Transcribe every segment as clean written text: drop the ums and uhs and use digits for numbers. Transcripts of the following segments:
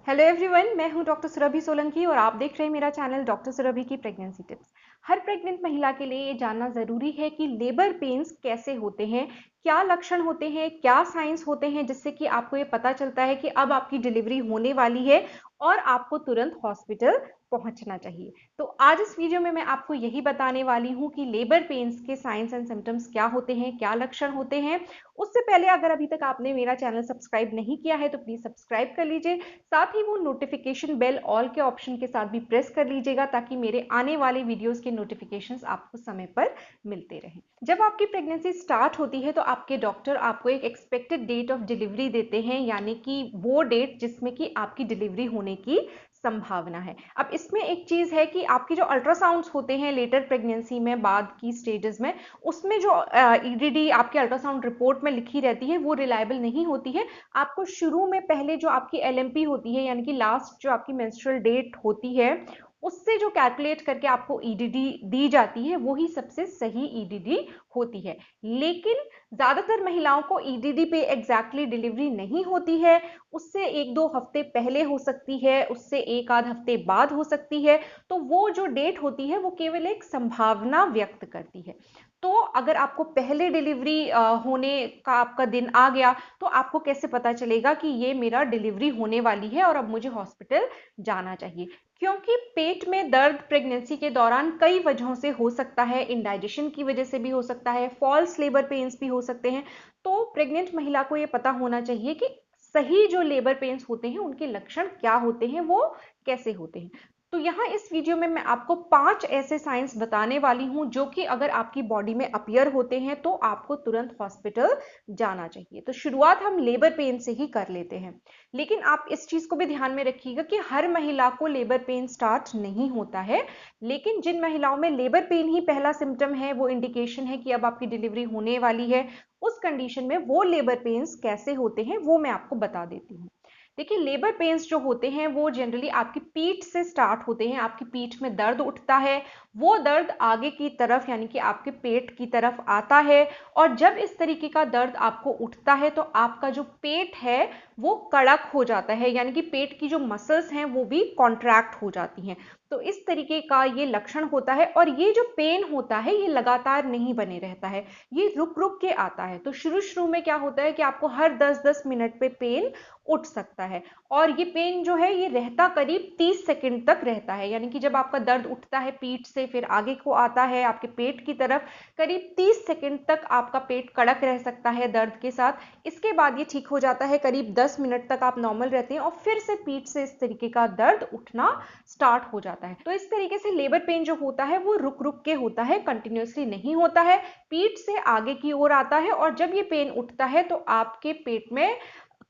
Hello everyone, मैं हूं doctor Surabhi Solanki और आप देख रहे हैं मेरा चैनल डॉक्टर सुरभि की प्रेगनेंसी टिप्स। हर प्रेग्नेंट महिला के लिए ये जानना ज़रूरी है कि लेबर पेन्स कैसे होते हैं, क्या लक्षण होते हैं, क्या साइंस होते हैं, जिससे कि आपको ये पता चलता है कि अब आपकी डिलीवरी होने वाली है और आपको तुरंत हॉस्पिटल पहुंचना चाहिए। तो आज इस वीडियो में मैं आपको यही बताने वाली हूँ कि लेबर पेन्स के साइंस एंड सिम्टम्स क्या होते हैं, क्या लक्षण होते हैं। उससे पहले अगर अभी तक आपने मेरा चैनल सब्सक्राइब नहीं किया है तो प्लीज़ सब्सक्राइब कर लीजिए। साथ ही वो नोटिफिकेशन बेल ऑल के ऑप्शन के साथ भी प्रेस कर लीजिएगा ताकि मेरे आने वाले वीडियोस के नोटिफिकेशंस आपको समय पर मिलते रहें। जब आपकी प्रेगनेंसी स्टार्ट होती है तो आपके डॉक्टर आपको एक एक्सपेक्टेड डेट ऑफ डिलीवरी देते हैं, यानी कि वो डेट जिसमें कि आपकी डिलीवरी होने की संभावना है। अब इसमें एक चीज है कि आपकी जो अल्ट्रासाउंड्स होते हैं लेटर प्रेगनेंसी में, बाद की स्टेजेस में, उसमें जो ईडीडी आपके अल्ट्रासाउंड रिपोर्ट में लिखी रहती है वो रिलायबल नहीं होती है। आपको शुरू में पहले जो आपकी एलएमपी होती है, यानी कि लास्ट जो आपकी मेंस्ट्रुअल डेट होती है, उससे जो कैलकुलेट करके आपको ईडीडी दी जाती है वही सबसे सही ईडीडी होती है। लेकिन ज्यादातर महिलाओं को ईडीडी पे एग्जैक्टली डिलीवरी नहीं होती है। उससे एक दो हफ्ते पहले हो सकती है, उससे एक आध हफ्ते बाद हो सकती है। तो वो जो डेट होती है वो केवल एक संभावना व्यक्त करती है। तो अगर आपको पहले डिलीवरी होने का आपका दिन आ गया तो आपको कैसे पता चलेगा कि ये मेरा डिलीवरी होने वाली है और अब मुझे हॉस्पिटल जाना चाहिए? क्योंकि पेट में दर्द प्रेगनेंसी के दौरान कई वजहों से हो सकता है। इंडाइजेशन की वजह से भी हो सकता है, फॉल्स लेबर पेन्स भी हो सकते हैं। तो प्रेग्नेंट महिला को ये पता होना चाहिए कि सही जो लेबर पेन्स होते हैं उनके लक्षण क्या होते हैं, वो कैसे होते हैं। तो यहाँ इस वीडियो में मैं आपको 5 ऐसे साइंस बताने वाली हूं जो कि अगर आपकी बॉडी में अपीयर होते हैं तो आपको तुरंत हॉस्पिटल जाना चाहिए। तो शुरुआत हम लेबर पेन से ही कर लेते हैं। लेकिन आप इस चीज को भी ध्यान में रखिएगा कि हर महिला को लेबर पेन स्टार्ट नहीं होता है। लेकिन जिन महिलाओं में लेबर पेन ही पहला सिम्टम है, वो इंडिकेशन है कि अब आपकी डिलीवरी होने वाली है, उस कंडीशन में वो लेबर पेन्स कैसे होते हैं वो मैं आपको बता देती हूँ। देखिए, लेबर पेन्स जो होते हैं वो जनरली आपकी पीठ से स्टार्ट होते हैं। आपकी पीठ में दर्द उठता है, वो दर्द आगे की तरफ यानी कि आपके पेट की तरफ आता है। और जब इस तरीके का दर्द आपको उठता है तो आपका जो पेट है वो कड़क हो जाता है, यानी कि पेट की जो मसल्स हैं वो भी कॉन्ट्रैक्ट हो जाती हैं। तो इस तरीके का ये लक्षण होता है। और ये जो पेन होता है ये लगातार नहीं बने रहता है, ये रुक रुक के आता है। तो शुरू शुरू में क्या होता है कि आपको हर 10-10 मिनट पे पेन उठ सकता है। और ये पेन जो है ये रहता करीब 30 सेकंड तक रहता है, यानी कि जब आपका दर्द उठता है पीठ से फिर आगे को आता है आपके पेट की तरफ, करीब 30 सेकंड तक आपका पेट कड़क रह सकता है दर्द के साथ। इसके बाद ये ठीक हो जाता है, करीब 10 मिनट तक आप नॉर्मल रहते हैं और फिर से पीठ से इस तरीके का दर्द उठना स्टार्ट हो जाता है। तो इस तरीके से लेबर पेन जो होता है वो रुक रुक के होता है, कंटिन्यूसली नहीं होता है। पीठ से आगे की ओर आता है और जब ये पेन उठता है तो आपके पेट में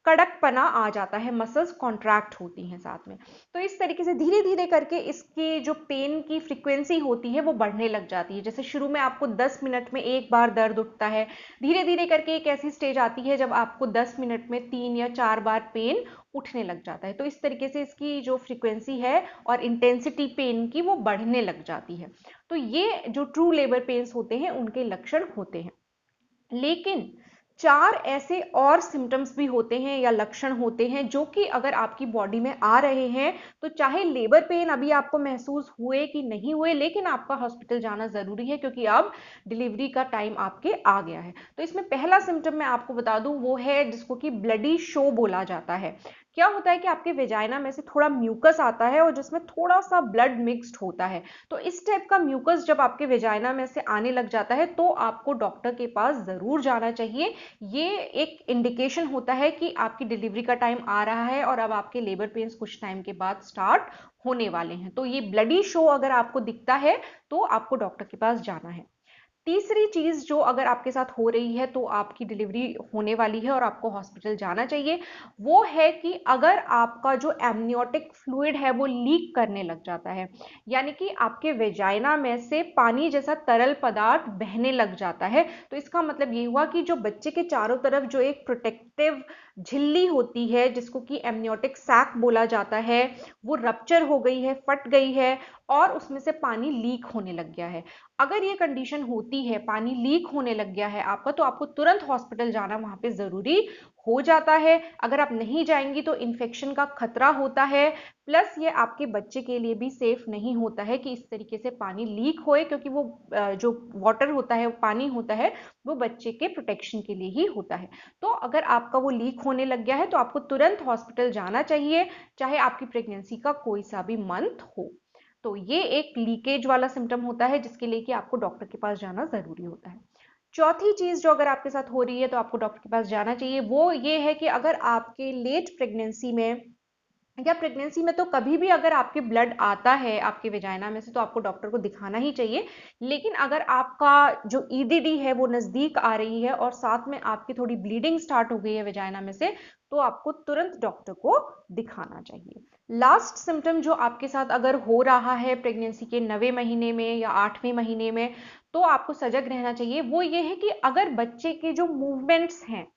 कड़कपना आ जाता है, मसल्स कॉन्ट्रैक्ट होती हैं साथ में। तो इस तरीके से धीरे धीरे करके इसकी जो पेन की फ्रीक्वेंसी होती है वो बढ़ने लग जाती है। जैसे शुरू में आपको 10 मिनट में एक बार दर्द उठता है, धीरे धीरे करके एक ऐसी स्टेज आती है जब आपको 10 मिनट में 3 या 4 बार पेन उठने लग जाता है। तो इस तरीके से इसकी जो फ्रीक्वेंसी है और इंटेंसिटी पेन की वो बढ़ने लग जाती है। तो ये जो ट्रू लेबर पेन्स होते हैं उनके लक्षण होते हैं। लेकिन 4 ऐसे और सिम्टम्स भी होते हैं या लक्षण होते हैं जो कि अगर आपकी बॉडी में आ रहे हैं तो चाहे लेबर पेन अभी आपको महसूस हुए कि नहीं हुए, लेकिन आपका हॉस्पिटल जाना जरूरी है क्योंकि अब डिलीवरी का टाइम आपके आ गया है। तो इसमें पहला सिम्टम मैं आपको बता दूं वो है जिसको कि ब्लडी शो बोला जाता है। क्या होता है कि आपके वेजाइना में से थोड़ा म्यूकस आता है और जिसमें थोड़ा सा ब्लड मिक्स्ड होता है। तो इस टाइप का म्यूकस जब आपके वेजाइना में से आने लग जाता है तो आपको डॉक्टर के पास जरूर जाना चाहिए। ये एक इंडिकेशन होता है कि आपकी डिलीवरी का टाइम आ रहा है और अब आपके लेबर पेन्स कुछ टाइम के बाद स्टार्ट होने वाले हैं। तो ये ब्लडी शो अगर आपको दिखता है तो आपको डॉक्टर के पास जाना है। तीसरी चीज जो अगर आपके साथ हो रही है तो आपकी डिलीवरी होने वाली है और आपको हॉस्पिटल जाना चाहिए, वो है कि अगर आपका जो एमनियोटिक फ्लूइड है वो लीक करने लग जाता है, यानी कि आपके वेजाइना में से पानी जैसा तरल पदार्थ बहने लग जाता है। तो इसका मतलब ये हुआ कि जो बच्चे के चारों तरफ जो एक प्रोटेक्टिव झिल्ली होती है जिसको कि एमनियोटिक सैक बोला जाता है, वो रप्चर हो गई है, फट गई है और उसमें से पानी लीक होने लग गया है। अगर ये कंडीशन होती है, पानी लीक होने लग गया है आपका, तो आपको तुरंत हॉस्पिटल जाना वहां पे जरूरी हो जाता है, अगर आप नहीं जाएंगी तो इन्फेक्शन का खतरा होता है, प्लस ये आपके बच्चे के लिए भी सेफ नहीं होता है कि इस तरीके से पानी लीक होए, क्योंकि वो जो वाटर होता है, पानी होता है, वो बच्चे के प्रोटेक्शन के लिए ही होता है। तो अगर आपका वो लीक होने लग गया है तो आपको तुरंत हॉस्पिटल जाना चाहिए, चाहे आपकी प्रेगनेंसी का कोई सा भी मंथ हो। तो ये एक लीकेज वाला सिम्टम होता है जिसके लिए कि आपको डॉक्टर के पास जाना जरूरी होता है। चौथी चीज जो अगर आपके साथ हो रही है तो आपको डॉक्टर के पास जाना चाहिए, वो ये है कि अगर आपके लेट प्रेगनेंसी में या प्रेगनेंसी में तो कभी भी अगर आपके ब्लड आता है आपके वेजाइना में से तो आपको डॉक्टर को दिखाना ही चाहिए। लेकिन अगर आपका जो ईडीडी है वो नजदीक आ रही है और साथ में आपकी थोड़ी ब्लीडिंग स्टार्ट हो गई है वेजाइना में से, तो आपको तुरंत डॉक्टर को दिखाना चाहिए। लास्ट सिम्टम जो आपके साथ अगर हो रहा है प्रेगनेंसी के 9वें महीने में या 8वें महीने में, तो आपको सजग रहना चाहिए। वो ये है कि अगर बच्चे के जो मूवमेंट्स हैं,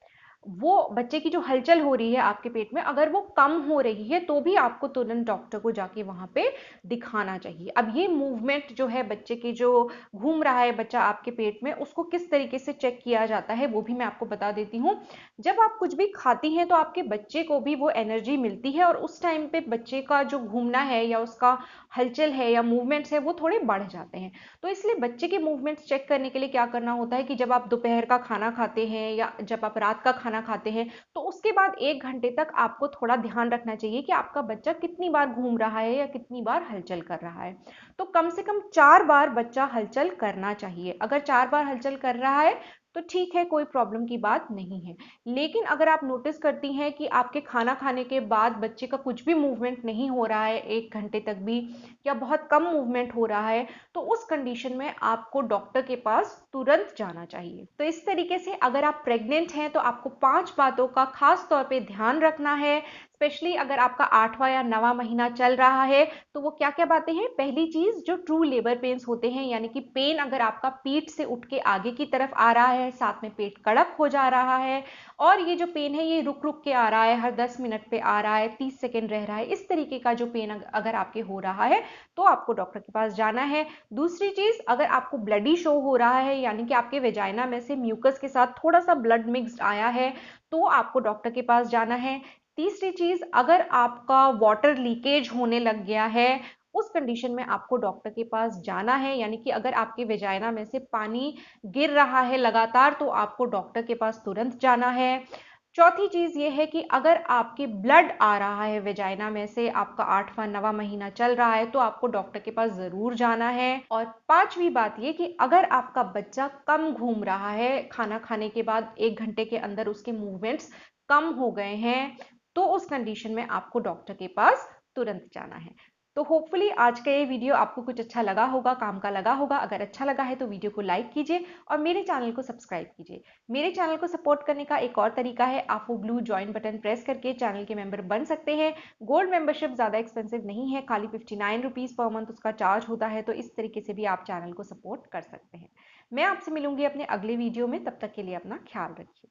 वो बच्चे की जो हलचल हो रही है आपके पेट में, अगर वो कम हो रही है तो भी आपको तुरंत डॉक्टर को जाके वहां पे दिखाना चाहिए। अब ये मूवमेंट जो है बच्चे की, जो घूम रहा है बच्चा आपके पेट में, उसको किस तरीके से चेक किया जाता है वो भी मैं आपको बता देती हूँ। जब आप कुछ भी खाती हैं तो आपके बच्चे को भी वो एनर्जी मिलती है और उस टाइम पे बच्चे का जो घूमना है या उसका हलचल है या मूवमेंट्स है वो थोड़े बढ़ जाते हैं। तो इसलिए बच्चे के मूवमेंट्स चेक करने के लिए क्या करना होता है कि जब आप दोपहर का खाना खाते हैं या जब आप रात का खाना खाते हैं, तो उसके बाद 1 घंटे तक आपको थोड़ा ध्यान रखना चाहिए कि आपका बच्चा कितनी बार घूम रहा है या कितनी बार हलचल कर रहा है। तो कम से कम 4 बार बच्चा हलचल करना चाहिए। अगर 4 बार हलचल कर रहा है तो ठीक है, कोई प्रॉब्लम की बात नहीं है। लेकिन अगर आप नोटिस करती हैं कि आपके खाना खाने के बाद बच्चे का कुछ भी मूवमेंट नहीं हो रहा है 1 घंटे तक भी, या बहुत कम मूवमेंट हो रहा है, तो उस कंडीशन में आपको डॉक्टर के पास तुरंत जाना चाहिए। तो इस तरीके से अगर आप प्रेग्नेंट हैं तो आपको 5 बातों का खास तौर पे ध्यान रखना है। स्पेशली अगर आपका 8वां या 9वां महीना चल रहा है तो वो क्या क्या बातें हैं। पहली चीज, जो ट्रू लेबर पेन्स होते हैं, यानी कि पेन अगर आपका पीठ से उठ के आगे की तरफ आ रहा है, साथ में पेट कड़क हो जा रहा है, और ये जो पेन है ये रुक रुक के आ रहा है, हर 10 मिनट पे आ रहा है, 30 सेकेंड रह रहा है, इस तरीके का जो पेन अगर आपके हो रहा है तो आपको डॉक्टर के पास जाना है। दूसरी चीज, अगर आपको ब्लडी शो हो रहा है, यानी कि आपके वेजाइना में से म्यूकस के साथ थोड़ा सा ब्लड मिक्स्ड आया है, तो आपको डॉक्टर के पास जाना है। तीसरी चीज, अगर आपका वाटर लीकेज होने लग गया है, उस कंडीशन में आपको डॉक्टर के पास जाना है, यानी कि अगर आपके वेजाइना में से पानी गिर रहा है लगातार तो आपको डॉक्टर के पास तुरंत जाना है। चौथी चीज ये है कि अगर आपके ब्लड आ रहा है वेजाइना में से, आपका 8वां 9वां महीना चल रहा है, तो आपको डॉक्टर के पास जरूर जाना है। और पांचवी बात ये कि अगर आपका बच्चा कम घूम रहा है, खाना खाने के बाद 1 घंटे के अंदर उसके मूवमेंट्स कम हो गए हैं, तो उस कंडीशन में आपको डॉक्टर के पास तुरंत जाना है। तो होपफुली आज का ये वीडियो आपको कुछ अच्छा लगा होगा, काम का लगा होगा। अगर अच्छा लगा है तो वीडियो को लाइक कीजिए और मेरे चैनल को सब्सक्राइब कीजिए। मेरे चैनल को सपोर्ट करने का एक और तरीका है, आप वो ब्लू ज्वाइन बटन प्रेस करके चैनल के मेंबर बन सकते हैं। गोल्ड मेंबरशिप ज़्यादा एक्सपेंसिव नहीं है, खाली 59 रुपीज़ पर मंथ उसका चार्ज होता है। तो इस तरीके से भी आप चैनल को सपोर्ट कर सकते हैं। मैं आपसे मिलूंगी अपने अगले वीडियो में, तब तक के लिए अपना ख्याल रखिए।